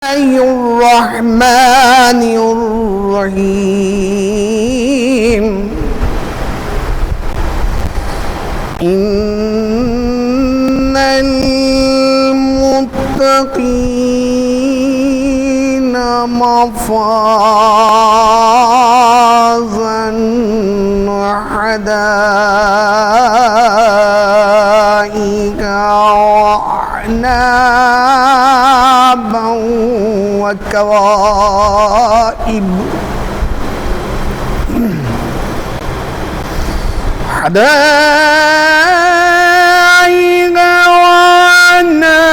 الرحمن الرحيم إن المتقين مفازا حدائق وأعنابا وكواعب حدائق وأعنابا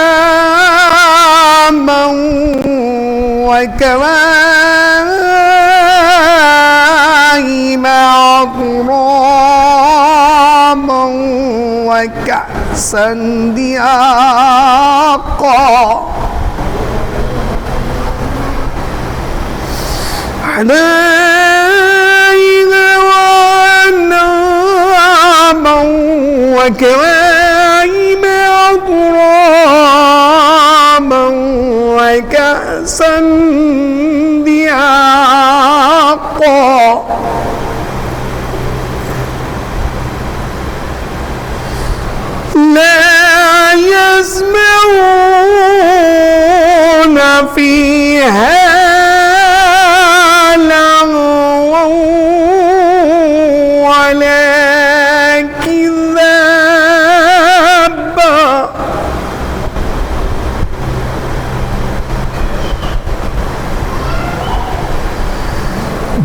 وكواعب أترابا وكأسا دهاقا حدائق وأعنابا وكواعب أترابا وكأسا دهاقا لا يسمعون فيها لغوا ولا كذابا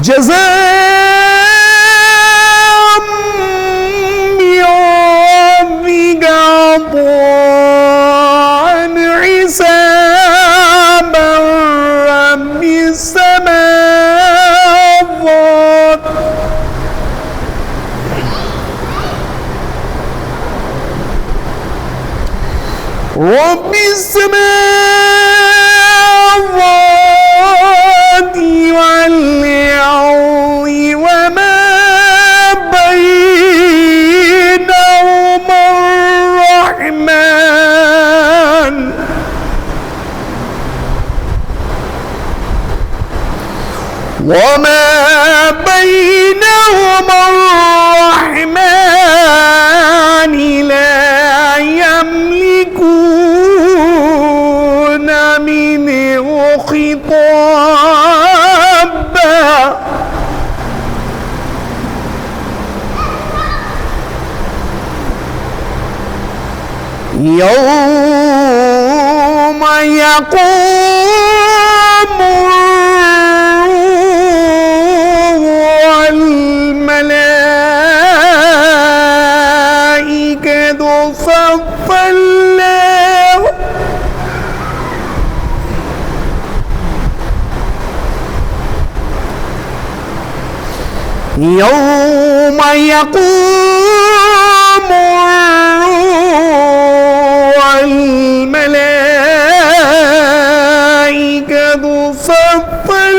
جزاء من ربك عطاء حسابا رب السماوات والأرض وما بينهما الرحمن لا يملكون منه خطابا يوم يقوم والملائكة صفا يوم يقوم والملائكة صفا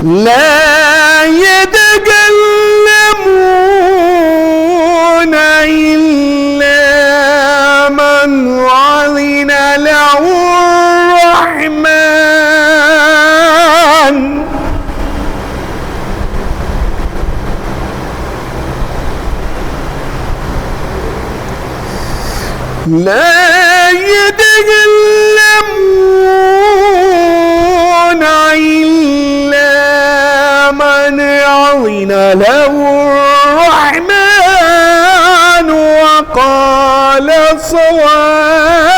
لا يتكلمون إلا من أذن له الرحمن لا يتكلمون إلا من أذن له الرحمن وقال صوابا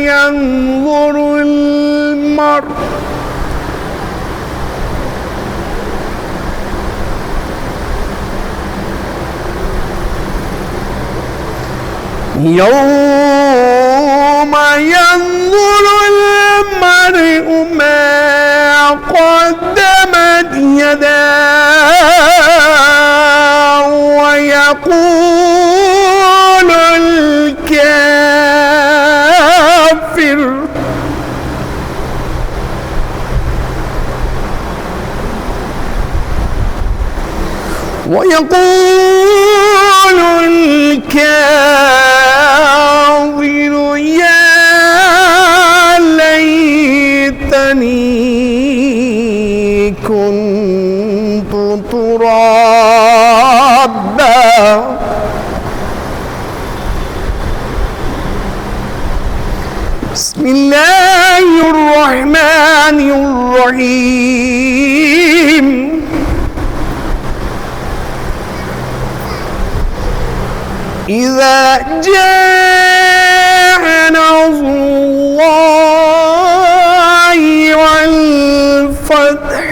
ينظر المرء يوم يداه ويقول الكافر يا ليتني كنت ترابا. بسم الله الرحمن الرحيم. إذا جاء نصر الله والفتح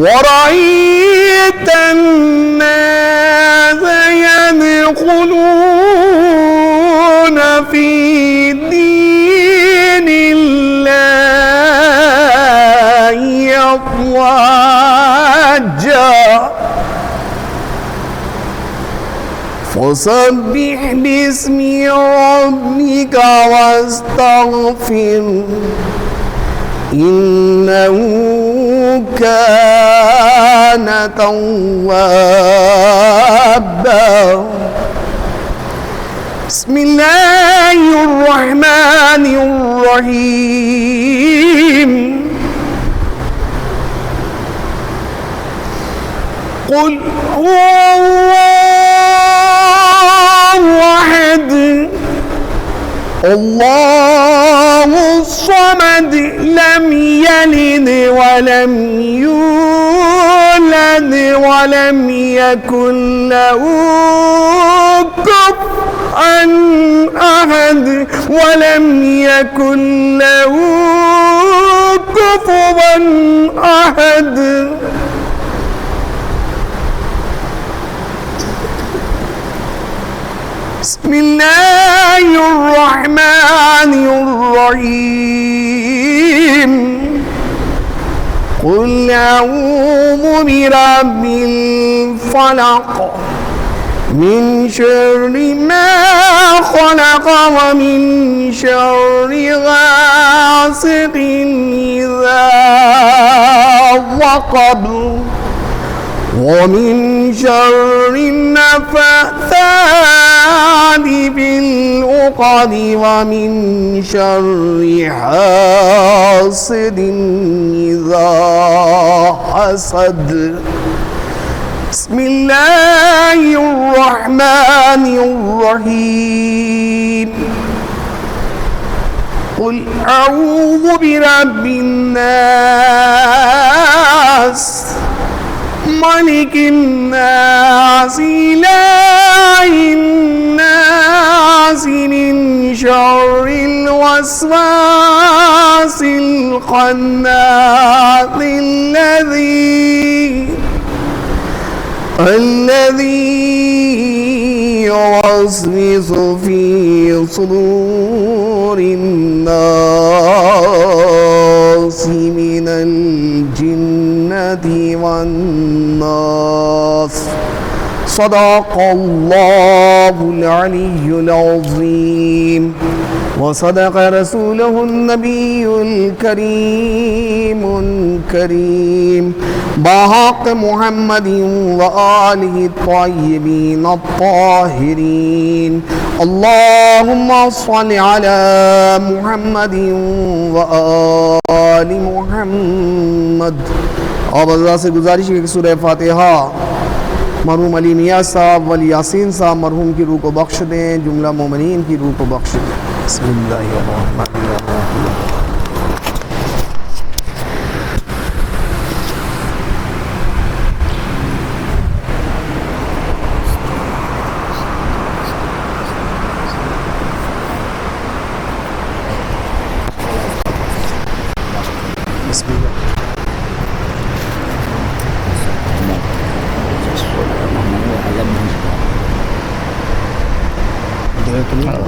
ورأيت الناس يدخلون في دين الله أفواجا فسبح باسم ربك واستغفر إنه كان توابا. بسم الله الرحمن الرحيم. قل هو الله أحد الله الصمد لم يلد ولم يولد ولم يكن له كفوا أحد ولم يكن له كفوا أحد. بسم الله الرحمن الرحيم. قل أعوذ برب الفلق من شر ما خلق ومن شر غاسق إذا وقب ومن شر النفاثات في العقد ومن شر حاسد إذا حسد. بسم الله الرحمن الرحيم. قل أعوذ برب الناس ملك الناس إله الناس من شر الوسواس الخناس الذي يوسوس في صدور الناس من الجنة والناس. صدق الله العلي العظيم وصدق رسوله النبي الكريم بحق محمد وآله الطيبين الطاهرين. اللهم صل على محمد وآل محمد. اور اللہ سے گزارش ہے کہ سورہ فاتحہ مرحوم علی نیاز صاحب ولی یاسین صاحب مرحوم کی روح کو بخش دیں، جملہ مومنین کی روح کو بخش دیں. بسم اللہ الرحمن الرحیم. بسم اللہ.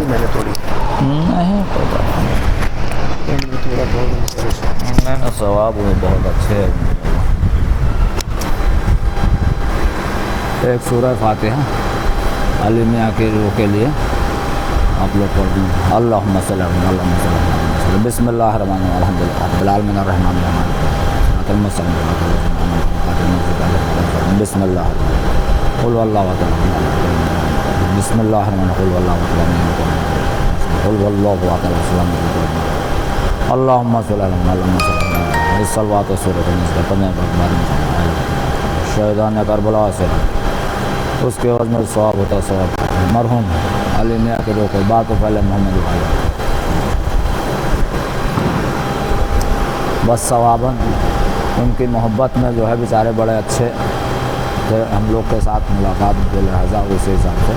میں نے تھوڑی ثواب میں بہت اچھے ایک سورہ فاتحہ علی میاں کی روح کے لیے آپ لوگ پڑھ دیں. اللہم صلی اللہ علیہ وسلم. بسم اللہ الرحمن الرحیم الحمدللہ رب العالمین الرحمن الرحیم بسم اللہ قل واللہ احد. بسم اللہ الرحمن الرحیم قل واللہ احد قل واللہ احد. اللہم صلی اللہ علیہ وسلم. اس صلوات و سورۃ النساء پڑھنے پر شہیدان کربلا سے اس کے عوض میں ثواب ہوتا ثواب. مرحوم علی میاں کے روح کو بات و پہلے محمد والا بس ثواباً ان کی محبت میں جو ہے بیچارے بڑے اچھے تھے. ہم لوگ کے ساتھ ملاقات کے لہٰذا اسی حساب سے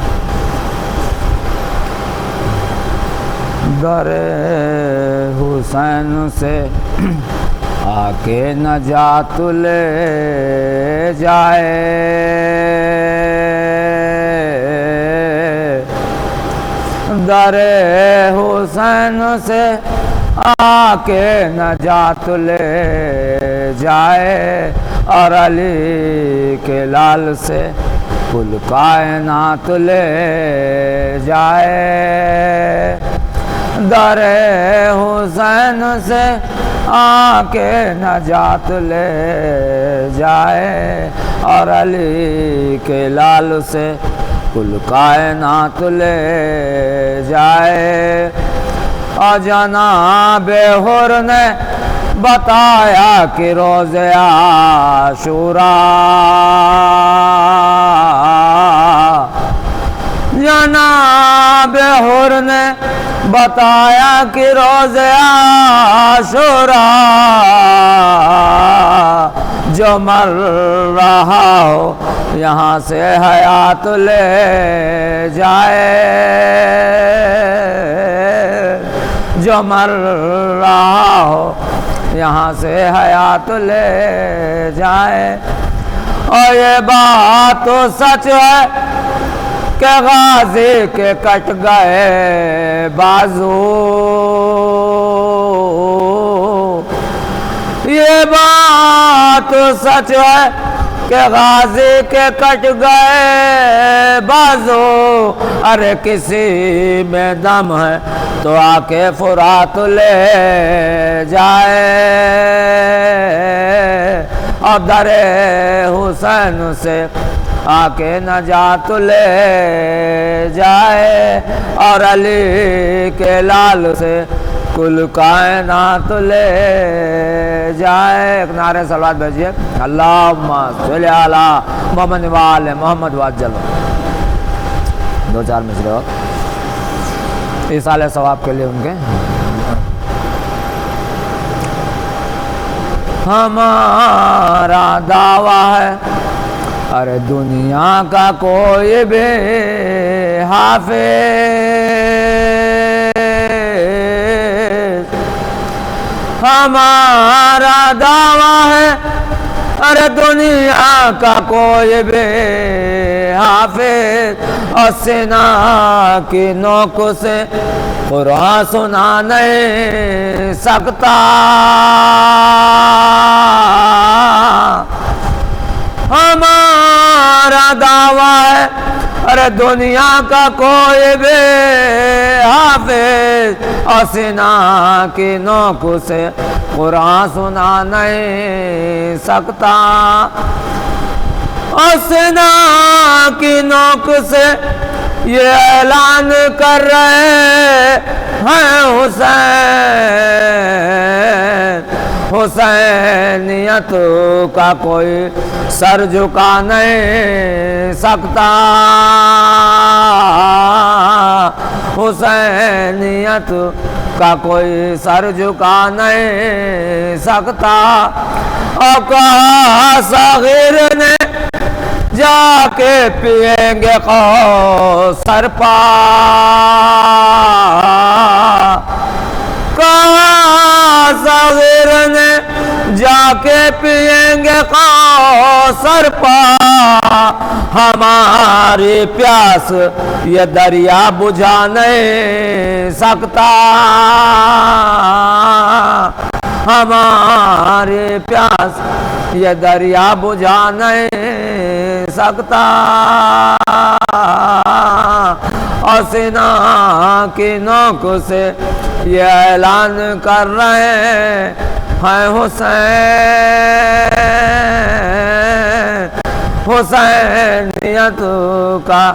در حسین سے آ کے نجات لے جائے. در حسین سے آ کے نجات لے جائے اور علی کے لال سے کل کائنات لے جائے. در حسین سے آ کے نجات لے جائے اور علی کے لال سے کل کائنات لے جائے. اور جناب حر نے بتایا کہ روز عاشورا جناب حر نے بتایا کہ روز عاشورا جو مر رہا ہو یہاں سے حیات لے جائے. جو مر رہا ہو یہاں سے حیات لے جائے. اور یہ بات تو سچ ہے کہ غازی کے کٹ گئے بازو. یہ بات تو سچ ہے کہ غازی کے کٹ گئے بازو. ارے کسی میں دم ہے تو آ کے فرات لے جائے. اور در حسین سے آ کے نجات لے جائے اور علی کے لال سے کل کائنات لے جائے. ایک نعرہ صلوات بھیجیے. اللہم صلی علی محمد وآل محمد وعجل. دو چار مصرے اور ایصال ثواب کے لیے ان کے. ہمارا دعویٰ ہے ارے دنیا کا کوئی بھی حافظ. ہمارا دعویٰ ہے ارے دنیا کا کوئی بھی حافظ اور سینہ کی نوک سے قرآن سنا نہیں سکتا. ہمارا دعویٰ ہے ارے دنیا کا کوئی بھی حافظ اور سینہ کی نوک سے قرآن سنا نہیں سکتا. اور سینہ کی نوک سے یہ اعلان کر رہے ہیں حسینیت کا کوئی سر جھکا نہیں سکتا. حسینیت کا کوئی سر جھکا نہیں سکتا. اور کہا صغیر نے جا کے پئیں گے کوثر پا. کہا صغیر نے جا کے پئیں گے کوثر پا. ہماری پیاس یہ دریا بجھا نہیں سکتا. ہماری پیاس یہ دریا بجھا نہیں سکتا اور سینہ کی نوک سے یہ اعلان کر رہے ہیں حسین حسینیت کا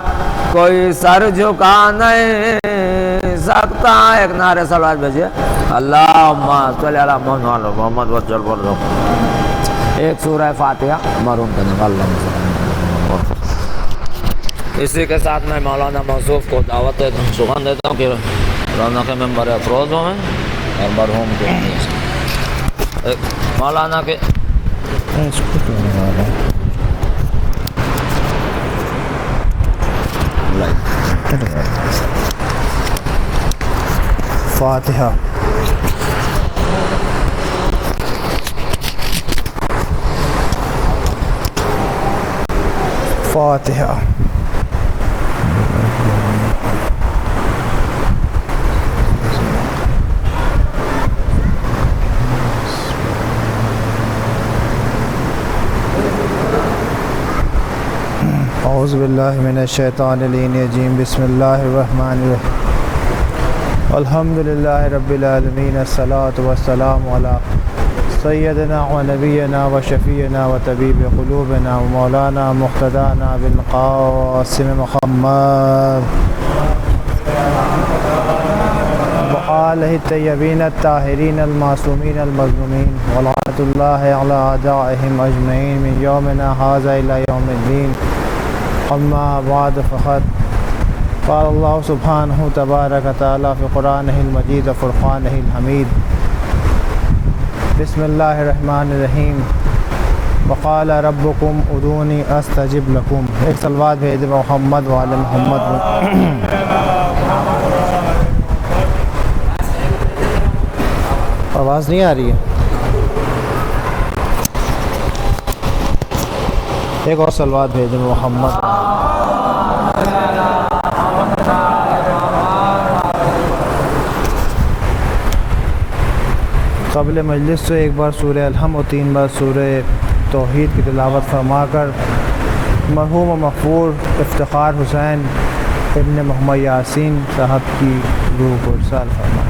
کوئی سر جھکا نہیں سکتا. ایک نعرے صلوات بھیجیے اللہم صلی علی محمد وجل ورزق. ایک سورہ فاتحہ مرحوم کا نام اللہ. اسی کے ساتھ میں مولانا موصوف کو دعوت سخن دیتا ہوں کہ رونق ممبر افروز ہوں اور مرحوم کے مولانا کے فاتحہ. فاتحہ. اعوذ باللہ من الشیطان الرجیم. بسم اللہ الرحمن الرحیم. الحمد للہ رب العالمین. الصلاۃ والسلام علی سیدنا و نبینا و شفیعنا و طبیب قلوبنا و مولانا مقتدانا بالقاسم محمد وآلہ الطیبین الطاہرین المعصومین المظلومین ولعنۃ اللہ علی اعدائہم اجمعین من یومنا ھذا الی یوم الدین. اما بعد فقط قال اللہ سبحانہ تبارک تعالی فی قرآنہ المجید و فرقانہ الحمید. بسم اللہ الرحمن الرحیم. وقال ربکم ادعونی استجب لکم. ایک صلوات بھیج محمد وعلی محمد. آواز نہیں آ رہی ہے. ایک اور صلوات بھیج محمد. قبل مجلس سے ایک بار سورہ الحم و 3 بار سورہ توحید کی تلاوت فرما کر مرحوم و مغفور افتخار حسین ابن محمد یاسین صاحب کی روح کو ارسال فرمائیں.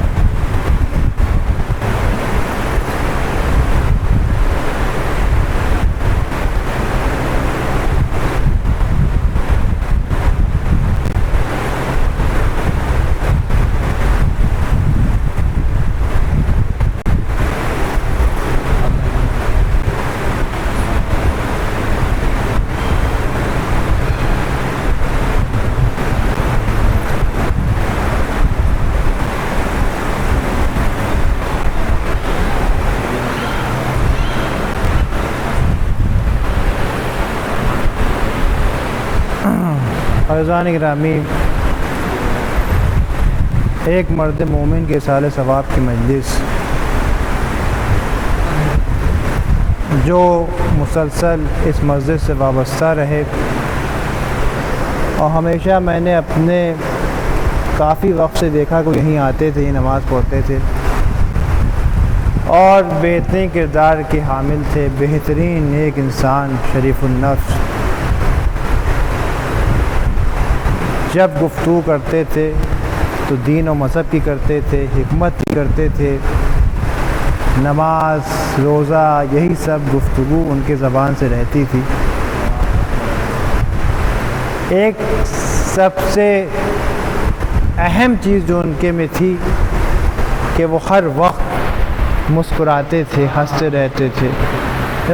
عزیزان گرامی، ایک مرد مومن کے اصال ثواب کی مجلس جو مسلسل اس مسجد سے وابستہ رہے، اور ہمیشہ میں نے اپنے کافی وقت سے دیکھا کہ یہیں آتے تھے، یہ نماز پڑھتے تھے اور بہترین کردار کے حامل تھے، بہترین نیک انسان، شریف النفس. جب گفتگو کرتے تھے تو دین و مذہب کی کرتے تھے، حکمت کی کرتے تھے، نماز روزہ یہی سب گفتگو ان کے زبان سے رہتی تھی. ایک سب سے اہم چیز جو ان کے میں تھی کہ وہ ہر وقت مسکراتے تھے، ہنستے رہتے تھے.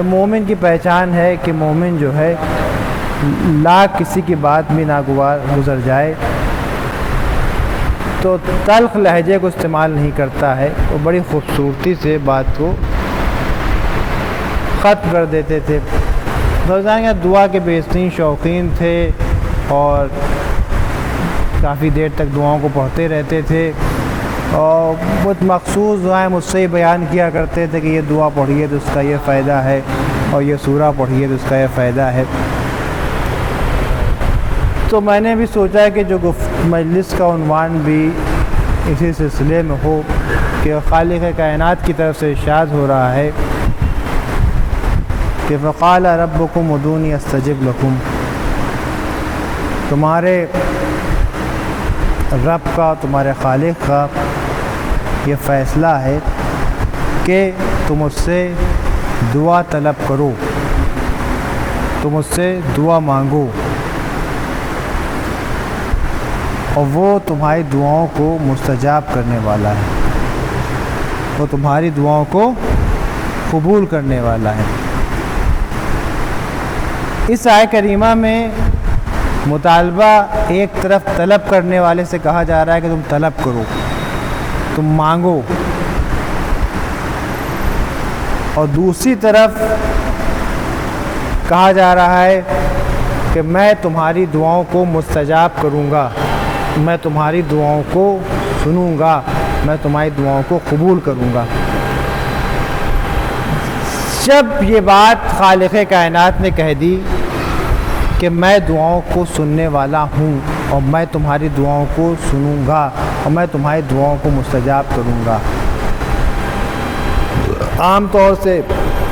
مومن کی پہچان ہے کہ مومن جو ہے لاکھ کسی کی بات بھی ناگوار گزر جائے تو تلخ لہجے کو استعمال نہیں کرتا ہے، وہ بڑی خوبصورتی سے بات کو ختم کر دیتے تھے. روزانہ دعا کے بہترین شوقین تھے اور کافی دیر تک دعاؤں کو پڑھتے رہتے تھے، اور کچھ مخصوص دعائیں مجھ سے ہی بیان کیا کرتے تھے کہ یہ دعا پڑھیے تو اس کا یہ فائدہ ہے، اور یہ سورہ پڑھیے تو اس کا یہ فائدہ ہے. تو میں نے بھی سوچا کہ جو مجلس کا عنوان بھی اسی سلسلے میں ہو کہ خالق کائنات کی طرف سے ارشاد ہو رہا ہے کہ وقال ربکم ادعونی استجب لکم. تمہارے رب کا، تمہارے خالق کا یہ فیصلہ ہے کہ تم اس سے دعا طلب کرو، تم اس سے دعا مانگو، اور وہ تمہاری دعاؤں کو مستجاب کرنے والا ہے، وہ تمہاری دعاؤں کو قبول کرنے والا ہے۔ اس آیت کریمہ میں مطالبہ ایک طرف طلب کرنے والے سے کہا جا رہا ہے کہ تم طلب کرو، تم مانگو، اور دوسری طرف کہا جا رہا ہے کہ میں تمہاری دعاؤں کو مستجاب کروں گا، میں تمہاری دعاؤں کو سنوں گا، میں تمہاری دعاؤں کو قبول کروں گا۔ جب یہ بات خالق کائنات نے کہہ دی کہ میں دعاؤں کو سننے والا ہوں اور میں تمہاری دعاؤں کو سنوں گا اور میں تمہاری دعاؤں کو مستجاب کروں گا، عام طور سے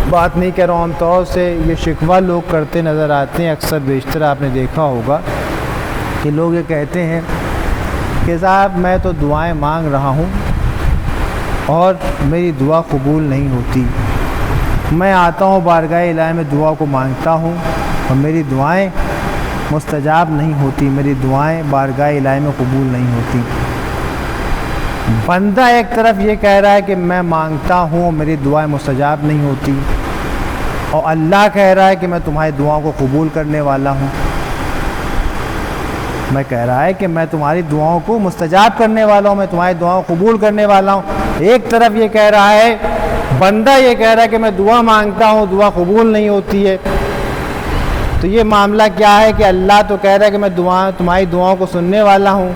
بات نہیں کر رہا ہوں، عام طور سے یہ شکوہ لوگ کرتے نظر آتے ہیں، اکثر بیشتر آپ نے دیکھا ہوگا کہ لوگ یہ کہتے ہیں کہ صاحب میں تو دعائیں مانگ رہا ہوں اور میری دعا قبول نہیں ہوتی، میں آتا ہوں بارگاہ الہی میں دعا کو مانگتا ہوں اور میری دعائیں مستجاب نہیں ہوتی، میری دعائیں بارگاہ الہی میں قبول نہیں ہوتی۔ بندہ ایک طرف یہ کہہ رہا ہے کہ میں مانگتا ہوں اور میری دعائیں مستجاب نہیں ہوتی، اور اللہ کہہ رہا ہے کہ میں تمہاری دعاؤں کو قبول کرنے والا ہوں، میں کہہ رہا ہے کہ میں تمہاری دعاؤں کو مستجاب کرنے والا ہوں، میں تمہاری دعاؤں کو قبول کرنے والا ہوں۔ ایک طرف یہ کہہ رہا ہے، بندہ یہ کہہ رہا ہے کہ میں دعا مانگتا ہوں، دعا قبول نہیں ہوتی ہے۔ تو یہ معاملہ کیا ہے کہ اللہ تو کہہ رہا ہے کہ میں تمہاری دعاؤں کو سننے والا ہوں،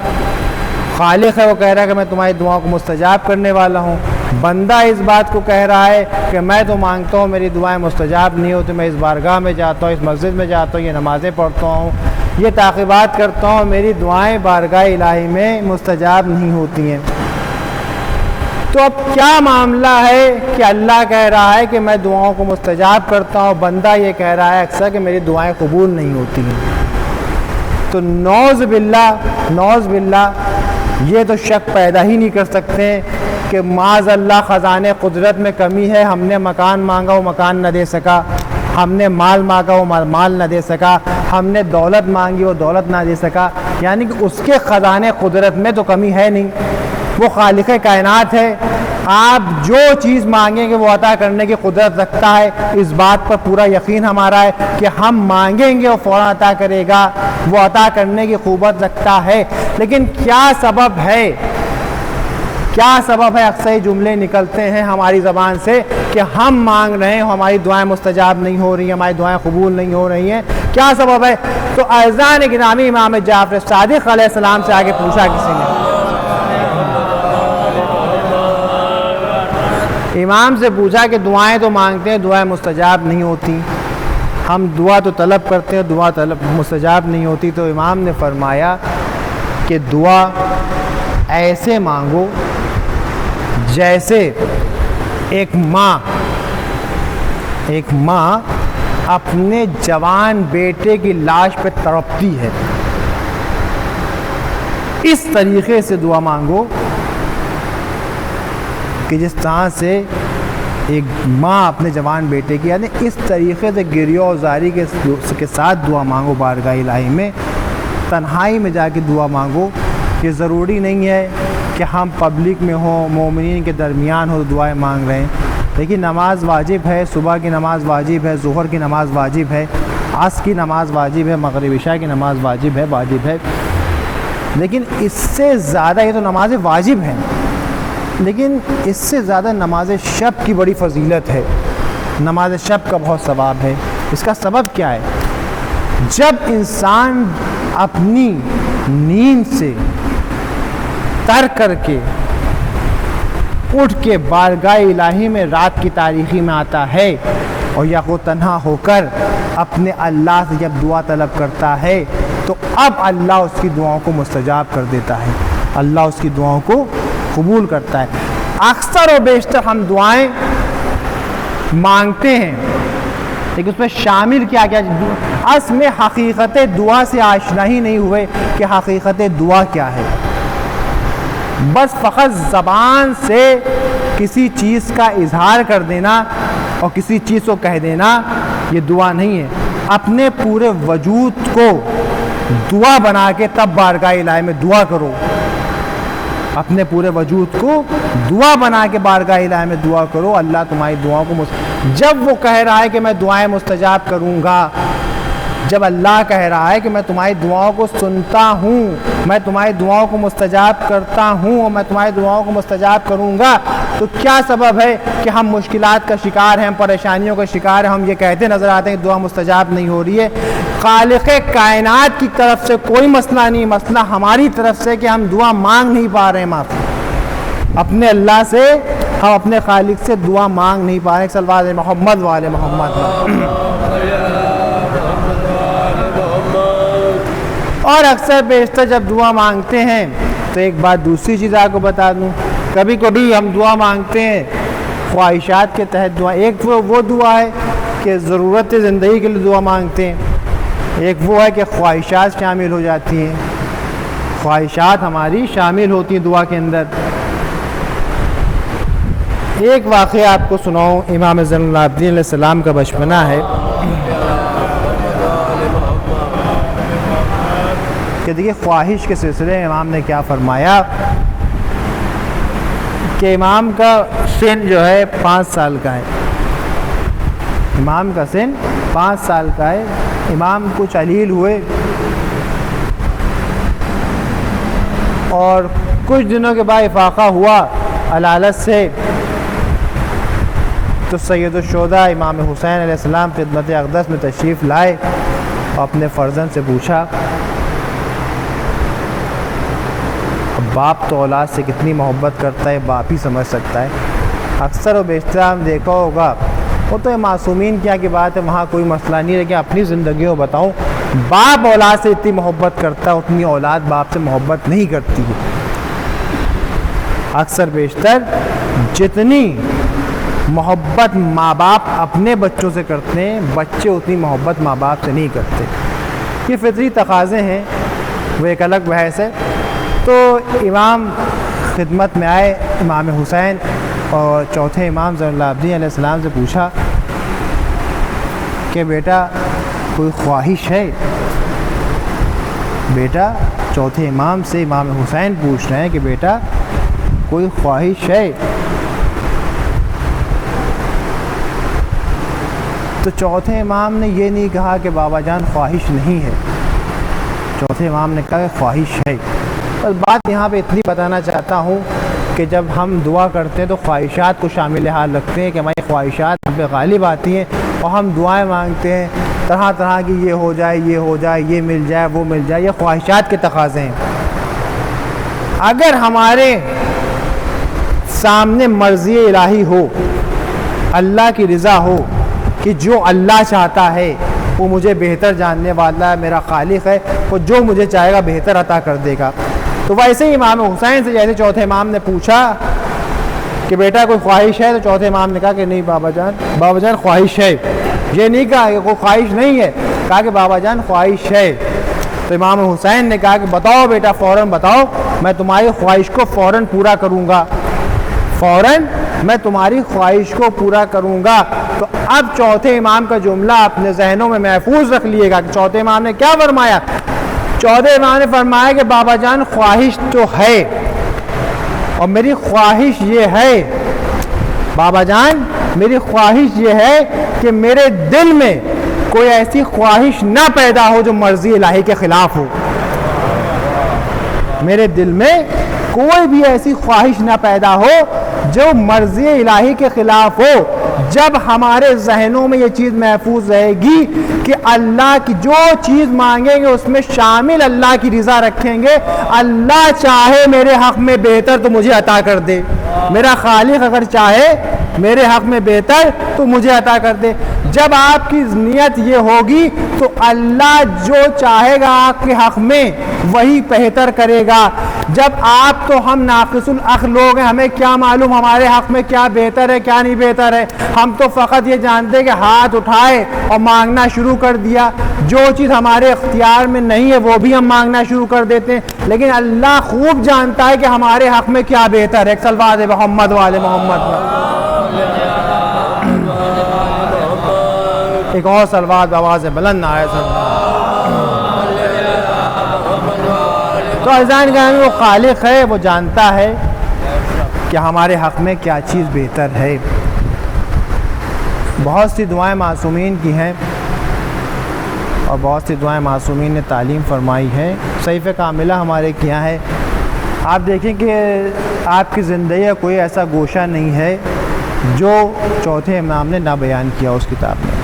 خالق ہے وہ کہہ رہا ہے کہ میں تمہاری دعاؤں کو مستجاب کرنے والا ہوں، بندہ اس بات کو کہہ رہا ہے کہ میں تو مانگتا ہوں میری دعائیں مستجاب نہیں ہوتی، میں اس بارگاہ میں جاتا ہوں، اس مسجد میں جاتا ہوں، یہ نمازیں پڑھتا ہوں، یہ تعقیبات کرتا ہوں، میری دعائیں بارگاہ الہی میں مستجاب نہیں ہوتی ہیں۔ تو اب کیا معاملہ ہے کہ اللہ کہہ رہا ہے کہ میں دعاؤں کو مستجاب کرتا ہوں، بندہ یہ کہہ رہا ہے اکثر کہ میری دعائیں قبول نہیں ہوتی ہیں؟ تو نعوذ باللہ یہ تو شک پیدا ہی نہیں کر سکتے کہ معاذ اللہ خزانے قدرت میں کمی ہے، ہم نے مکان مانگا وہ مکان نہ دے سکا، ہم نے مال مانگا وہ مال نہ دے سکا، ہم نے دولت مانگی وہ دولت نہ دے سکا، یعنی کہ اس کے خزانے قدرت میں تو کمی ہے نہیں، وہ خالق کائنات ہے، آپ جو چیز مانگیں گے وہ عطا کرنے کی قدرت رکھتا ہے، اس بات پر پورا یقین ہمارا ہے کہ ہم مانگیں گے وہ فوراً عطا کرے گا، وہ عطا کرنے کی قوت رکھتا ہے۔ لیکن کیا سبب ہے اکثر یہ جملے نکلتے ہیں ہماری زبان سے کہ ہم مانگ رہے ہیں ہماری دعائیں مستجاب نہیں ہو رہی ہیں، ہماری دعائیں قبول نہیں ہو رہی ہیں، کیا سبب ہے؟ تو اعزان گرامی امام جعفر صادق علیہ السلام سے آگے پوچھا کسی نے، امام سے پوچھا کہ دعائیں تو مانگتے ہیں، دعائیں مستجاب نہیں ہوتی، ہم دعا تو طلب کرتے ہیں، دعا مستجاب نہیں ہوتی۔ تو امام نے فرمایا کہ دعا ایسے مانگو جیسے ایک ماں اپنے جوان بیٹے کی لاش پہ تڑپتی ہے، اس طریقے سے دعا مانگو کہ جس طرح سے ایک ماں اپنے جوان بیٹے کی، یعنی اس طریقے سے گریہ و زاری کے ساتھ دعا مانگو بارگاہ الہی میں، تنہائی میں جا کے دعا مانگو۔ یہ ضروری نہیں ہے کہ ہم پبلک میں ہوں، مومنین کے درمیان ہو تو دعائیں مانگ رہے ہیں، لیکن نماز واجب ہے، صبح کی نماز واجب ہے، ظہر کی نماز واجب ہے، عصر کی نماز واجب ہے، مغرب عشاء کی نماز واجب ہے، لیکن اس سے زیادہ، یہ تو نماز واجب ہیں، لیکن اس سے زیادہ نماز شب کی بڑی فضیلت ہے، نماز شب کا بہت ثواب ہے۔ اس کا سبب کیا ہے؟ جب انسان اپنی نیند سے تر کر کے اٹھ کے بارگاہ الہی میں رات کی تاریکی میں آتا ہے اور یا وہ تنہا ہو کر اپنے اللہ سے جب دعا طلب کرتا ہے تو اب اللہ اس کی دعاؤں کو مستجاب کر دیتا ہے، اللہ اس کی دعاؤں کو قبول کرتا ہے۔ اکثر و بیشتر ہم دعائیں مانگتے ہیں لیکن اس میں شامل کیا اصل میں حقیقت دعا سے آشنا ہی نہیں ہوئے کہ حقیقت دعا کیا ہے۔ بس فقط زبان سے کسی چیز کا اظہار کر دینا اور کسی چیز کو کہہ دینا یہ دعا نہیں ہے۔ اپنے پورے وجود کو دعا بنا کے تب بارگاہ الہی میں دعا کرو، اپنے پورے وجود کو دعا بنا کے بارگاہ الہی میں دعا کرو، اللہ تمہاری دعاؤں کو جب وہ کہہ رہا ہے کہ میں دعائیں مستجاب کروں گا، جب اللہ کہہ رہا ہے کہ میں تمہاری دعاؤں کو سنتا ہوں، میں تمہاری دعاؤں کو مستجاب کرتا ہوں اور میں تمہاری دعاؤں کو مستجاب کروں گا، تو کیا سبب ہے کہ ہم مشکلات کا شکار ہیں، ہم پریشانیوں کا شکار ہیں، ہم یہ کہتے نظر آتے ہیں کہ دعا مستجاب نہیں ہو رہی ہے؟ خالق کائنات کی طرف سے کوئی مسئلہ نہیں، مسئلہ ہماری طرف سے کہ ہم دعا مانگ نہیں پا رہے ہیں معافی۔ اپنے اللہ سے ہم اپنے خالق سے دعا مانگ نہیں پا رہے ہیں۔ صلوات محمد وآل محمد۔ اور اکثر بیشتر جب دعا مانگتے ہیں تو ایک بات دوسری چیز آپ کو بتا دوں، کبھی کبھی ہم دعا مانگتے ہیں خواہشات کے تحت دعا۔ ایک وہ دعا ہے کہ ضرورت زندگی کے لیے دعا مانگتے ہیں، ایک وہ ہے کہ خواہشات شامل ہو جاتی ہیں، خواہشات ہماری شامل ہوتی ہیں دعا کے اندر۔ ایک واقعہ آپ کو سناؤں، امام زین العابدین علیہ السلام کا بچپنا ہے کہ دیکھیے خواہش کے سلسلے میں امام نے کیا فرمایا کہ امام کا سن جو ہے 5 سال کا ہے، امام کا سن 5 سال کا ہے۔ امام کچھ علیل ہوئے اور کچھ دنوں کے بعد افاقہ ہوا علالت سے، تو سید الشہداء امام حسین علیہ السلام خدمت اقدس میں تشریف لائے اور اپنے فرزند سے پوچھا۔ اب باپ تو اولاد سے کتنی محبت کرتا ہے باپ ہی سمجھ سکتا ہے۔ اکثر و بیشتر ہم دیکھا ہوگا، وہ تو معصومین کیا کی بات ہے، وہاں کوئی مسئلہ نہیں، لیکن اپنی زندگی کو بتاؤں، باپ اولاد سے اتنی محبت کرتا ہے اتنی اولاد باپ سے محبت نہیں کرتی ہے۔ اکثر بیشتر جتنی محبت ماں باپ اپنے بچوں سے کرتے ہیں، بچے اتنی محبت ماں باپ سے نہیں کرتے۔ یہ فطری تقاضے ہیں، وہ ایک الگ بحث ہے۔ تو امام خدمت میں آئے امام حسین اور چوتھے امام زین العابدین علیہ السلام سے پوچھا کہ بیٹا کوئی خواہش ہے؟ بیٹا چوتھے امام سے امام حسین پوچھ رہے ہیں کہ بیٹا کوئی خواہش ہے؟ تو چوتھے امام نے یہ نہیں کہا کہ بابا جان خواہش نہیں ہے، چوتھے امام نے کہا کہ خواہش ہے۔ بس بات یہاں پہ اتنی بتانا چاہتا ہوں کہ جب ہم دعا کرتے ہیں تو خواہشات کو شامل حال رکھتے ہیں کہ ہماری خواہشات ہم پہ غالب آتی ہیں اور ہم دعائیں مانگتے ہیں طرح طرح کی، یہ ہو جائے، یہ ہو جائے، یہ مل جائے، وہ مل جائے، یہ خواہشات کے تقاضے ہیں۔ اگر ہمارے سامنے مرضی الہی ہو، اللہ کی رضا ہو کہ جو اللہ چاہتا ہے وہ مجھے بہتر جاننے والا ہے، میرا خالق ہے، وہ جو مجھے چاہے گا بہتر عطا کر دے گا۔ تو ویسے ہی امام حسین سے جیسے چوتھے امام نے پوچھا کہ بیٹا کوئی خواہش ہے، تو چوتھے امام نے کہا کہ نہیں بابا جان خواہش ہے۔ یہ نہیں کہا کہ کوئی خواہش نہیں ہے، کہا کہ بابا جان خواہش ہے۔ تو امام حسین نے کہا کہ بتاؤ بیٹا، فوراً بتاؤ، میں تمہاری خواہش کو فوراً پورا کروں گا، فوراً میں تمہاری خواہش کو پورا کروں گا۔ تو اب چوتھے امام کا جملہ اپنے ذہنوں میں محفوظ رکھ لیے گا کہ چوتھے امام نے کیا فرمایا۔ چوتھے امام نے فرمایا کہ بابا جان خواہش تو ہے، اور میری خواہش یہ ہے، بابا جان میری خواہش یہ ہے کہ میرے دل میں کوئی ایسی خواہش نہ پیدا ہو جو مرضی الہی کے خلاف ہو، میرے دل میں کوئی بھی ایسی خواہش نہ پیدا ہو جو مرضی الہی کے خلاف ہو۔ جب ہمارے ذہنوں میں یہ چیز محفوظ رہے گی کہ اللہ کی جو چیز مانگیں گے اس میں شامل اللہ کی رضا رکھیں گے، اللہ چاہے میرے حق میں بہتر تو مجھے عطا کر دے، میرا خالق اگر چاہے میرے حق میں بہتر تو مجھے عطا کر دے۔ جب آپ کی نیت یہ ہوگی تو اللہ جو چاہے گا آپ کے حق میں وہی بہتر کرے گا۔ جب آپ تو ہم ناقص العقل لوگ ہیں، ہمیں کیا معلوم ہمارے حق میں کیا بہتر ہے کیا نہیں بہتر ہے، ہم تو فقط یہ جانتے ہیں کہ ہاتھ اٹھائے اور مانگنا شروع کر دیا، جو چیز ہمارے اختیار میں نہیں ہے وہ بھی ہم مانگنا شروع کر دیتے ہیں، لیکن اللہ خوب جانتا ہے کہ ہمارے حق میں کیا بہتر ہے۔ صلوات محمد والے محمد۔ ایک اور صلوات آواز بلند آئے تو عزیزان گرامی، وہ خالق ہے، وہ جانتا ہے کہ ہمارے حق میں کیا چیز بہتر ہے۔ بہت سی دعائیں معصومین کی ہیں اور بہت سی دعائیں معصومین نے تعلیم فرمائی ہے، صحیفہ کاملہ ہمارے کیا ہے۔ آپ دیکھیں کہ آپ کی زندگی کا کوئی ایسا گوشہ نہیں ہے جو چوتھے امام نے نہ بیان کیا اس کتاب میں۔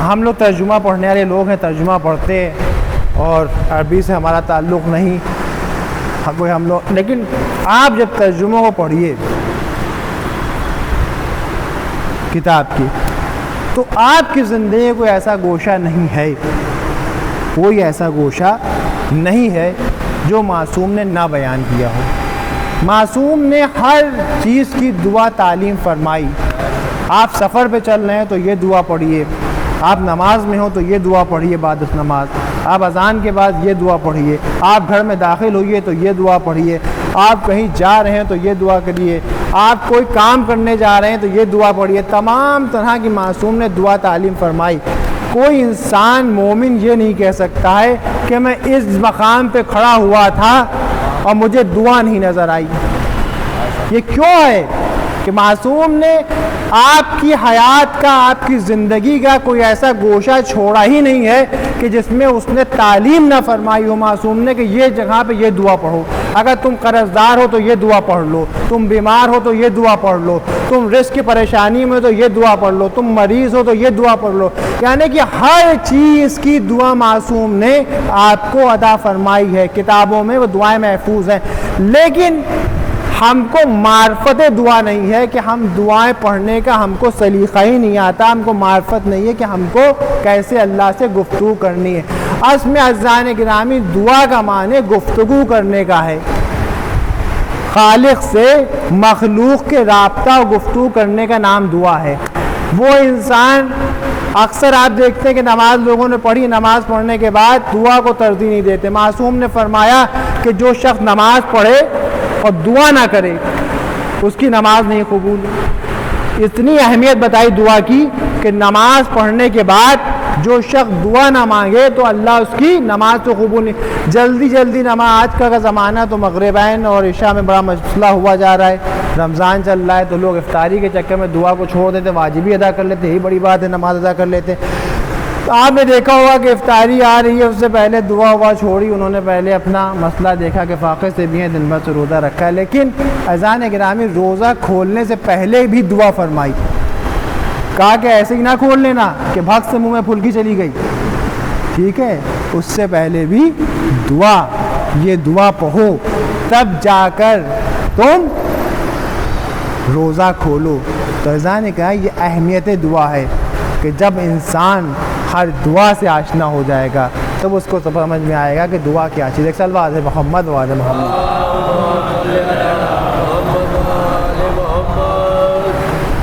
ہم لوگ ترجمہ پڑھنے والے لوگ ہیں، ترجمہ پڑھتے اور عربی سے ہمارا تعلق نہیں کوئی ہم لوگ، لیکن آپ جب ترجموں کو پڑھیے کتاب کی تو آپ کی زندگی کوئی ایسا گوشہ نہیں ہے، کوئی ایسا گوشہ نہیں ہے جو معصوم نے نہ بیان کیا ہو۔ معصوم نے ہر چیز کی دعا تعلیم فرمائی۔ آپ سفر پہ چل رہے ہیں تو یہ دعا پڑھیے، آپ نماز میں ہو تو یہ دعا پڑھیے بعد اس نماز، آپ اذان کے بعد یہ دعا پڑھیے، آپ گھر میں داخل ہوئیے تو یہ دعا پڑھیے، آپ کہیں جا رہے ہیں تو یہ دعا کریے، آپ کوئی کام کرنے جا رہے ہیں تو یہ دعا پڑھیے۔ تمام طرح کی معصوم نے دعا تعلیم فرمائی۔ کوئی انسان مومن یہ نہیں کہہ سکتا ہے کہ میں اس مقام پہ کھڑا ہوا تھا اور مجھے دعا نہیں نظر آئی۔ یہ کیوں ہے کہ معصوم نے آپ کی حیات کا، آپ کی زندگی کا کوئی ایسا گوشہ چھوڑا ہی نہیں ہے کہ جس میں اس نے تعلیم نہ فرمائی ہو معصوم نے کہ یہ جگہ پہ یہ دعا پڑھو، اگر تم قرض دار ہو تو یہ دعا پڑھ لو، تم بیمار ہو تو یہ دعا پڑھ لو، تم رزق کی پریشانی میں تو یہ دعا پڑھ لو، تم مریض ہو تو یہ دعا پڑھ لو۔ یعنی کہ ہر چیز کی دعا معصوم نے آپ کو عطا فرمائی ہے، کتابوں میں وہ دعائیں محفوظ ہیں، لیکن ہم کو معرفت دعا نہیں ہے کہ ہم دعائیں پڑھنے کا ہم کو سلیقہ ہی نہیں آتا، ہم کو معرفت نہیں ہے کہ ہم کو کیسے اللہ سے گفتگو کرنی ہے۔ اصل میں عزیزان گرامی دعا کا معنی گفتگو کرنے کا ہے، خالق سے مخلوق کے رابطہ و گفتگو کرنے کا نام دعا ہے۔ وہ انسان اکثر آپ دیکھتے ہیں کہ نماز لوگوں نے پڑھی، نماز پڑھنے کے بعد دعا کو ترجیح نہیں دیتے۔ معصوم نے فرمایا کہ جو شخص نماز پڑھے اور دعا نہ کرے اس کی نماز نہیں قبول۔ اتنی اہمیت بتائی دعا کی کہ نماز پڑھنے کے بعد جو شخص دعا نہ مانگے تو اللہ اس کی نماز تو قبول نہیں۔ جلدی جلدی نماز، آج کا زمانہ تو مغربین اور عشاء میں بڑا مسئلہ ہوا جا رہا ہے، رمضان چل رہا ہے تو لوگ افطاری کے چکر میں دعا کو چھوڑ دیتے، واجبی ادا کر لیتے، یہی بڑی بات ہے نماز ادا کر لیتے۔ تو آپ نے دیکھا ہوگا کہ افطاری آ رہی ہے اس سے پہلے دعا ہوا چھوڑی، انہوں نے پہلے اپنا مسئلہ دیکھا کہ فاقے سے بھی ہیں، دن بھر سے روزہ رکھا ہے، لیکن اذان گرامی روزہ کھولنے سے پہلے بھی دعا فرمائی، کہا کہ ایسے ہی نہ کھول لینا کہ بھگ سے منہ میں پھلکی چلی گئی، ٹھیک ہے، اس سے پہلے بھی دعا، یہ دعا پڑھو تب جا کر تم روزہ کھولو۔ تو اذان نے کہا یہ اہمیت دعا ہے کہ جب انسان ہر دعا سے آشنا ہو جائے گا تب اس کو سمجھ میں آئے گا کہ دعا کیا چیز ہے۔ ایک صلوات محمد وعلى محمد۔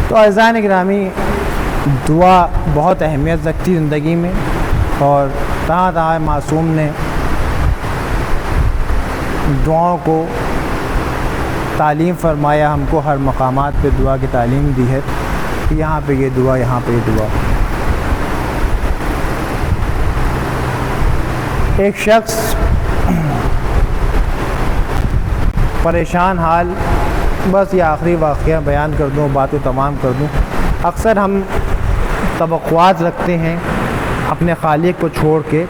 تو اعزائے گرامی دعا بہت اہمیت رکھتی زندگی میں، اور طرح طرح معصوم نے دعاؤں کو تعلیم فرمایا، ہم کو ہر مقامات پہ دعا کی تعلیم دی ہے، یہاں پہ یہ دعا، یہاں پہ یہ دعا۔ ایک شخص پریشان حال، بس یہ آخری واقعہ بیان کر دوں، بات کو تمام کر دوں۔ اکثر ہم توقعات رکھتے ہیں اپنے خالق کو چھوڑ کے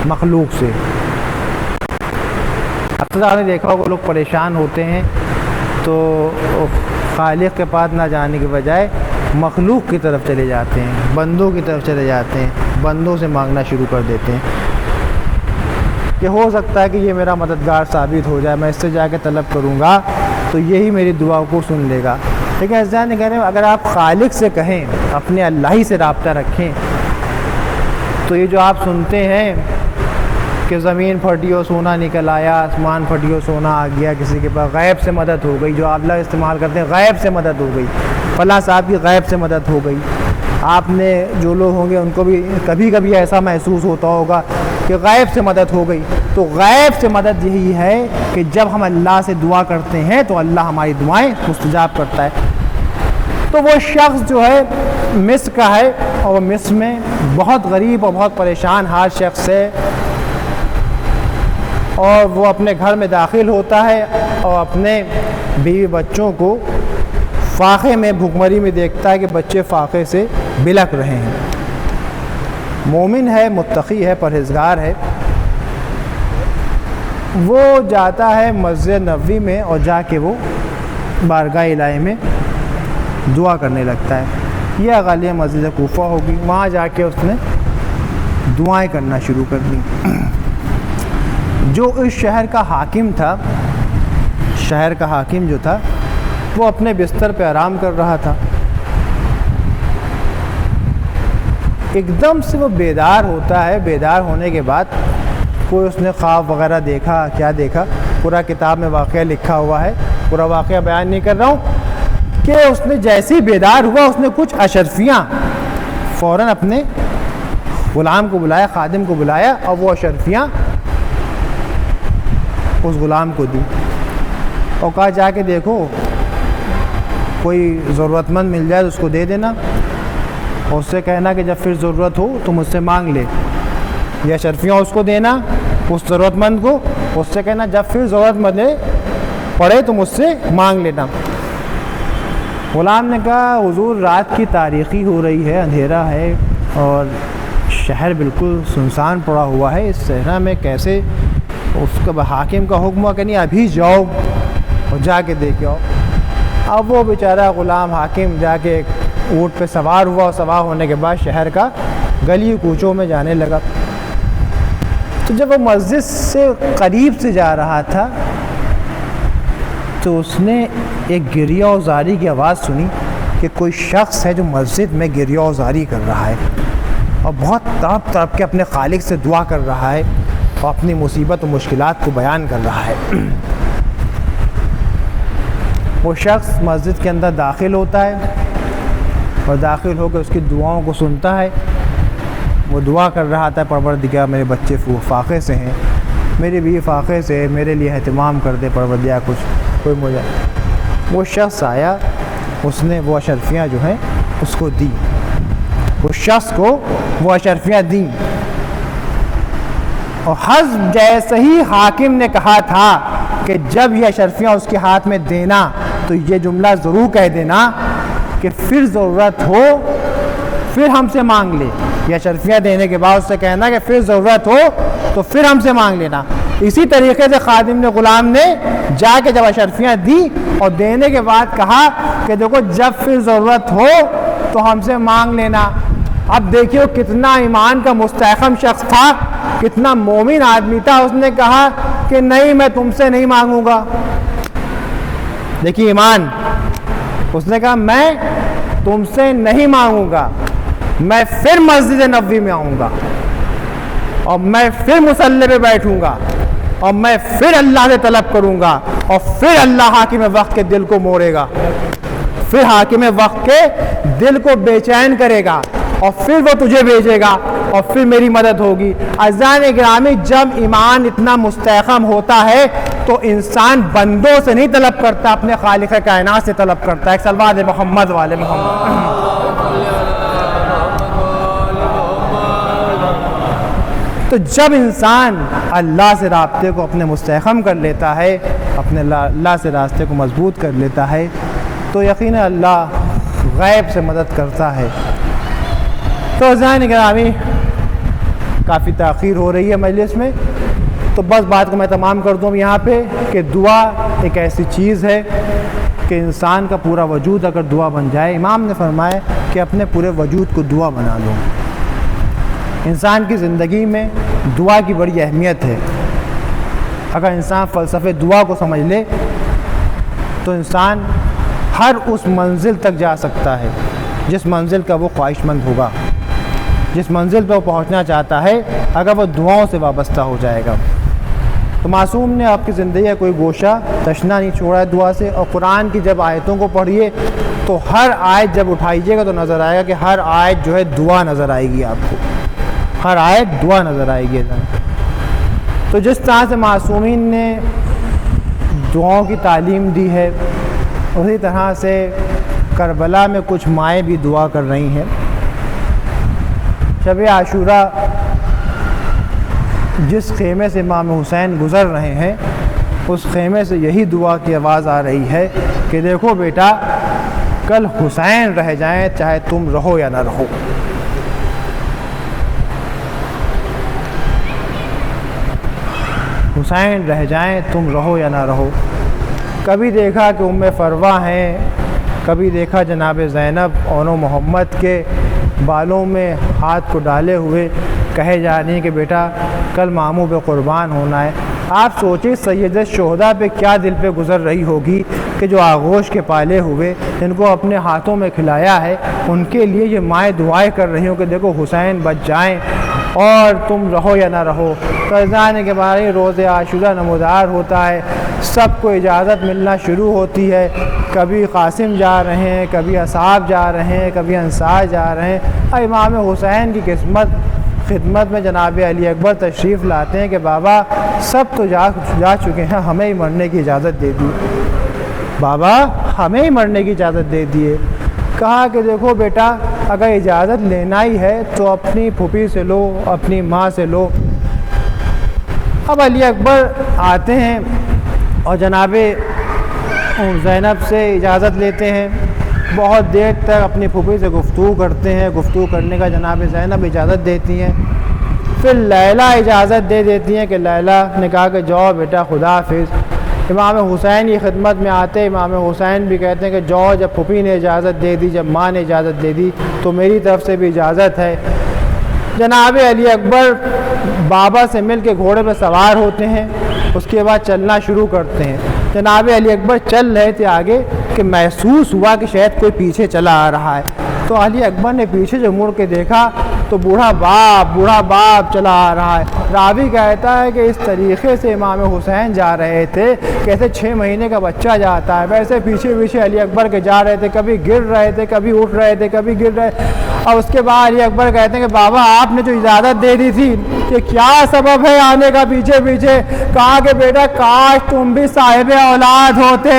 مخلوق سے۔ اکثر آپ نے دیکھا ہوگا لوگ پریشان ہوتے ہیں تو خالق کے پاس نہ جانے کے بجائے مخلوق کی طرف چلے جاتے ہیں، بندوں کی طرف چلے جاتے ہیں، بندوں سے مانگنا شروع کر دیتے ہیں کہ ہو سکتا ہے کہ یہ میرا مددگار ثابت ہو جائے، میں اس سے جا کے طلب کروں گا تو یہی میری دعا کو سن لے گا۔ لیکن عزیزان گرامی اگر آپ خالق سے کہیں، اپنے اللہ ہی سے رابطہ رکھیں، تو یہ جو آپ سنتے ہیں کہ زمین پھٹی اور سونا نکل آیا، آسمان پھٹی اور سونا آ گیا، کسی کے پاس غیب سے مدد ہو گئی، جو آپ لفظ استعمال کرتے ہیں غیب سے مدد ہو گئی، فلاں صاحب کی غیب سے مدد ہو گئی، آپ نے جو لوگ ہوں گے ان کو بھی کبھی کبھی ایسا محسوس ہوتا ہوگا کہ غیب سے مدد ہو گئی. تو غیب سے مدد یہی ہے کہ جب ہم اللہ سے دعا کرتے ہیں تو اللہ ہماری دعائیں مستجاب کرتا ہے. تو وہ شخص جو ہے مصر کا ہے، اور وہ مصر میں بہت غریب اور بہت پریشان حال شخص ہے، اور وہ اپنے گھر میں داخل ہوتا ہے اور اپنے بیوی بچوں کو فاقے میں بھوکمری میں دیکھتا ہے کہ بچے فاقے سے بلک رہے ہیں. مومن ہے، متقی ہے، پرہیزگار ہے. وہ جاتا ہے مسجد نبوی میں اور جا کے وہ بارگاہ الہی میں دعا کرنے لگتا ہے. یہ غالباً مسجد کوفہ ہوگی. وہاں جا کے اس نے دعائیں کرنا شروع کر دی. جو اس شہر کا حاکم تھا، شہر کا حاکم جو تھا، وہ اپنے بستر پہ آرام کر رہا تھا. ایک دم سے وہ بیدار ہوتا ہے. بیدار ہونے کے بعد کوئی اس نے خواب وغیرہ دیکھا، کیا دیکھا، پورا کتاب میں واقعہ لکھا ہوا ہے، پورا واقعہ بیان نہیں کر رہا ہوں، کہ اس نے جیسے ہی بیدار ہوا اس نے کچھ اشرفیاں فوراً اپنے غلام کو بلایا، خادم کو بلایا، اور وہ اشرفیاں اس غلام کو دی اور کہا جا کے دیکھو کوئی ضرورت مند مل جائے تو اس کو دے دینا، اور اس سے کہنا کہ جب پھر ضرورت ہو تو مجھ سے مانگ لے. یہ اشرفیاں اس کو دینا، اس ضرورت مند کو، اس سے کہنا جب پھر ضرورت مند پڑے تو مجھ سے مانگ لینا. غلام نے کہا حضور رات کی تاریکی ہو رہی ہے، اندھیرا ہے اور شہر بالکل سنسان پڑا ہوا ہے، اس صحرا میں کیسے؟ اس کا حاکم کا حکم ہوا کہ نہیں ابھی جاؤ اور جا کے دے کے آؤ. اب وہ بیچارہ غلام حاکم جا کے اونٹ پہ سوار ہوا، اور سوار ہونے کے بعد شہر کا گلی کوچوں میں جانے لگا. تو جب وہ مسجد سے قریب سے جا رہا تھا تو اس نے ایک گریہ و زاری کی آواز سنی کہ کوئی شخص ہے جو مسجد میں گریہ و زاری کر رہا ہے اور بہت تڑپ تڑپ کے اپنے خالق سے دعا کر رہا ہے اور اپنی مصیبت و مشکلات کو بیان کر رہا ہے. وہ شخص مسجد کے اندر داخل ہوتا ہے اور داخل ہو کے اس کی دعاؤں کو سنتا ہے. وہ دعا کر رہا تھا پروردگار میرے بچے فاقے سے ہیں، میری بیوی فاقے سے ہے، میرے لیے اہتمام کر دے پروردگار کچھ کوئی مجھے. وہ شخص آیا، اس نے وہ اشرفیاں جو ہیں اس کو دی، اس شخص کو وہ اشرفیاں دیں. اور حسب جیسے ہی حاکم نے کہا تھا کہ جب یہ اشرفیاں اس کے ہاتھ میں دینا تو یہ جملہ ضرور کہہ دینا کہ پھر ضرورت ہو پھر ہم سے مانگ لے. یہ اشرفیاں دینے کے بعد اس سے کہنا کہ پھر ضرورت ہو تو پھر ہم سے مانگ لینا. اسی طریقے سے خادم نے غلام نے جا کے جب اشرفیاں دی اور دینے کے بعد کہا کہ دیکھو جب پھر ضرورت ہو تو ہم سے مانگ لینا. اب دیکھیے کتنا ایمان کا مستحکم شخص تھا، کتنا مومن آدمی تھا. اس نے کہا کہ نہیں میں تم سے نہیں مانگوں گا. دیکھیے ایمان. اس نے کہا میں تم سے نہیں مانگوں گا، میں پھر مسجد نبوی میں آؤں گا اور میں پھر مصلی پہ بیٹھوں گا اور میں پھر اللہ سے طلب کروں گا اور پھر اللہ حاکم وقت کے دل کو موڑے گا، پھر حاکم وقت کے دل کو بے چین کرے گا اور پھر وہ تجھے بھیجے گا اور پھر میری مدد ہوگی. عزیزان گرامی جب ایمان اتنا مستحکم ہوتا ہے تو انسان بندوں سے نہیں طلب کرتا، اپنے خالق کائنات سے طلب کرتا ہے. صلوات محمد والے محمد. تو جب انسان اللہ سے رابطے کو اپنے مستحکم کر لیتا ہے، اپنے اللہ سے راستے کو مضبوط کر لیتا ہے، تو یقیناً اللہ غیب سے مدد کرتا ہے. تو عزیزان گرامی کافی تاخیر ہو رہی ہے مجلس میں، تو بس بات کو میں تمام کر دوں یہاں پہ کہ دعا ایک ایسی چیز ہے کہ انسان کا پورا وجود اگر دعا بن جائے. امام نے فرمایا کہ اپنے پورے وجود کو دعا بنا لو. انسان کی زندگی میں دعا کی بڑی اہمیت ہے. اگر انسان فلسفے دعا کو سمجھ لے تو انسان ہر اس منزل تک جا سکتا ہے جس منزل کا وہ خواہش مند ہوگا، جس منزل پہ وہ پہنچنا چاہتا ہے، اگر وہ دعاؤں سے وابستہ ہو جائے گا۔ تو معصوم نے آپ کی زندگی کا کوئی گوشہ تشنا نہیں چھوڑا ہے دعا سے۔ اور قرآن کی جب آیتوں کو پڑھیے تو ہر آیت جب اٹھائیے گا تو نظر آئے گا کہ ہر آیت جو ہے دعا نظر آئے گی آپ کو، ہر آیت دعا نظر آئے گی۔ تو جس طرح سے معصومین نے دعاؤں کی تعلیم دی ہے، اسی طرح سے کربلا میں کچھ مائیں بھی دعا کر رہی ہیں۔ شب عاشوراء جس خیمے سے امام حسین گزر رہے ہیں، اس خیمے سے یہی دعا کی آواز آ رہی ہے کہ دیکھو بیٹا، کل حسین رہ جائیں چاہے تم رہو یا نہ رہو۔ حسین رہ جائیں تم رہو یا نہ رہو۔ کبھی دیکھا کہ ام فروہ ہیں، کبھی دیکھا جناب زینب اور محمد کے بالوں میں ہاتھ کو ڈالے ہوئے کہے جا رہی ہیں کہ بیٹا کل ماموں پہ قربان ہونا ہے۔ آپ سوچیں سید شہداء پہ کیا دل پہ گزر رہی ہوگی کہ جو آغوش کے پالے ہوئے، جن کو اپنے ہاتھوں میں کھلایا ہے، ان کے لیے یہ مائیں دعائیں کر رہی ہوں کہ دیکھو حسین بچ جائیں اور تم رہو یا نہ رہو۔ تو اذان کے بارے روز عاشوراء نمودار ہوتا ہے، سب کو اجازت ملنا شروع ہوتی ہے، کبھی قاسم جا رہے ہیں، کبھی اصحاب جا رہے ہیں، کبھی انصار جا رہے ہیں۔ اور امام حسین کی خدمت میں جناب علی اکبر تشریف لاتے ہیں کہ بابا سب تو جا چکے ہیں، ہمیں ہی مرنے کی اجازت دے دی، بابا ہمیں ہی مرنے کی اجازت دے دیے۔ کہا کہ دیکھو بیٹا، اگر اجازت لینا ہی ہے تو اپنی پھوپھی سے لو، اپنی ماں سے لو۔ اب علی اکبر آتے ہیں اور جناب زینب سے اجازت لیتے ہیں، بہت دیر تک اپنی پھوپھی سے گفتگو کرتے ہیں، گفتگو کرنے کا جناب زینب اجازت دیتی ہیں۔ پھر لیلا اجازت دے دیتی ہیں کہ لیلا نے کہا کہ جاؤ بیٹا خدا حافظ۔ امام حسین کی خدمت میں آتے امام حسین بھی کہتے ہیں کہ جاؤ، جب پھوپھی نے اجازت دے دی، جب ماں نے اجازت دے دی تو میری طرف سے بھی اجازت ہے۔ جناب علی اکبر بابا سے مل کے گھوڑے پہ سوار ہوتے ہیں، اس کے بعد چلنا شروع کرتے ہیں۔ جناب علی اکبر چل رہے تھے آگے کہ محسوس ہوا کہ شاید کوئی پیچھے چلا آ رہا ہے، تو علی اکبر نے پیچھے جو مڑ کے دیکھا تو بوڑھا باپ چلا آ رہا ہے۔ راوی کہتا ہے کہ اس طریقے سے امام حسین جا رہے تھے کیسے 6 مہینے کا بچہ جاتا ہے، ویسے پیچھے پیچھے علی اکبر کے جا رہے تھے، کبھی گر رہے تھے، کبھی اٹھ رہے تھے، کبھی گر رہے۔ اور اس کے بعد علی اکبر کہتے ہیں کہ بابا آپ نے جو اجازت دے دی تھی کہ کیا سبب ہے آنے کا پیچھے پیچھے؟ کہا کہ بیٹا کاش تم بھی صاحب اولاد ہوتے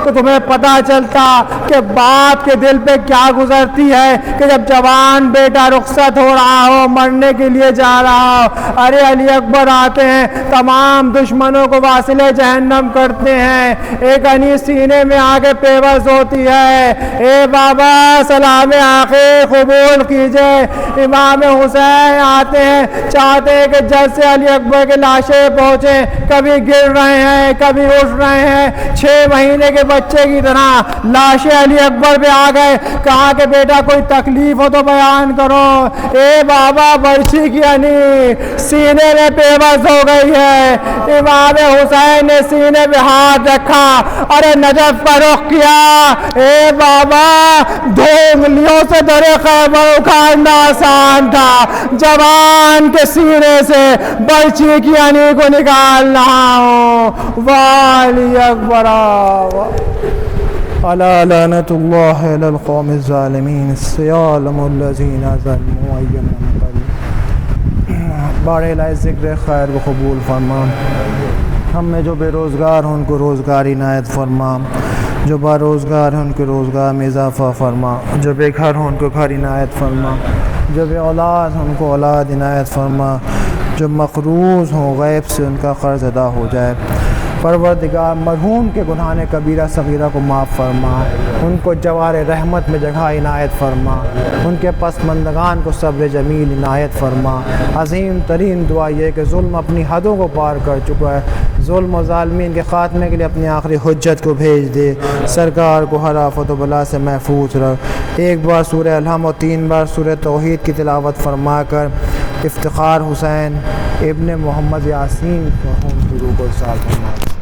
تو تمہیں پتہ چلتا کہ باپ کے دل پہ کیا گزرتی ہے کہ جب جوان بیٹا رخصت ہو رہا ہو، مرنے کے لیے جا رہا ہو۔ ارے علی اکبر آتے ہیں، تمام دشمنوں کو واصل جہنم کرتے ہیں، ایک انیس سینے میں آگے پیوست ہوتی ہے، اے بابا سلام آخر قبول کیجئے۔ امام حسین آتے ہیں، چاہتے ہیں کہ جلد سے علی اکبر کے لاشیں پہنچیں، کبھی گر رہے ہیں، کبھی اٹھ رہے ہیں، 6 مہینے کے بچے کی طرح لاشیں علی اکبر پہ آ گئے۔ کہا کہ بیٹا کوئی تکلیف ہو تو بیان کرو۔ اے بابا برچھی کی انی سینے میں پیوست ہو گئی ہے۔ امام حسین نے سینے پہ ہاتھ رکھا اور نجف کا رخ کیا۔ اے بابا 2 انگلیوں سے در خیبر اکھاڑنا آسان تھا، جوان کے سینے سے برچھی کی انی کو نکال رہا ہوں۔ والی اکبر الا لعنت اللہ علی القوم الظالمین سیعلم الذین ظلموا ای منقلب۔ بارے الہی ذکر خیر و قبول فرما، ہم میں جو بے روزگار ہیں ان کو روزگار عنایت فرما، جو با روزگار ہیں ان کے روزگار میں اضافہ فرما، جو بے گھر ہیں ان کو گھر عنایت فرما، جو بے اولاد ہیں ان کو اولاد عنایت فرما، جو مقروض ہوں غیب سے ان کا قرض ادا ہو جائے۔ پروردگار مرحوم کے گناہ کبیرہ صغیرہ کو معاف فرما، ان کو جوار رحمت میں جگہ عنایت فرما، ان کے پسماندگان کو صبر جمیل عنایت فرما۔ عظیم ترین دعا یہ کہ ظلم اپنی حدوں کو پار کر چکا ہے، ظلم و ظالمین کے خاتمے کے لیے اپنی آخری حجت کو بھیج دے، سرکار کو ہر آفت و بلا سے محفوظ رکھ۔ 1 بار سورہ الحم اور 3 بار سورہ توحید کی تلاوت فرما کر افتخار حسین ابن محمد یاسین کی روح کو ارسال فرما۔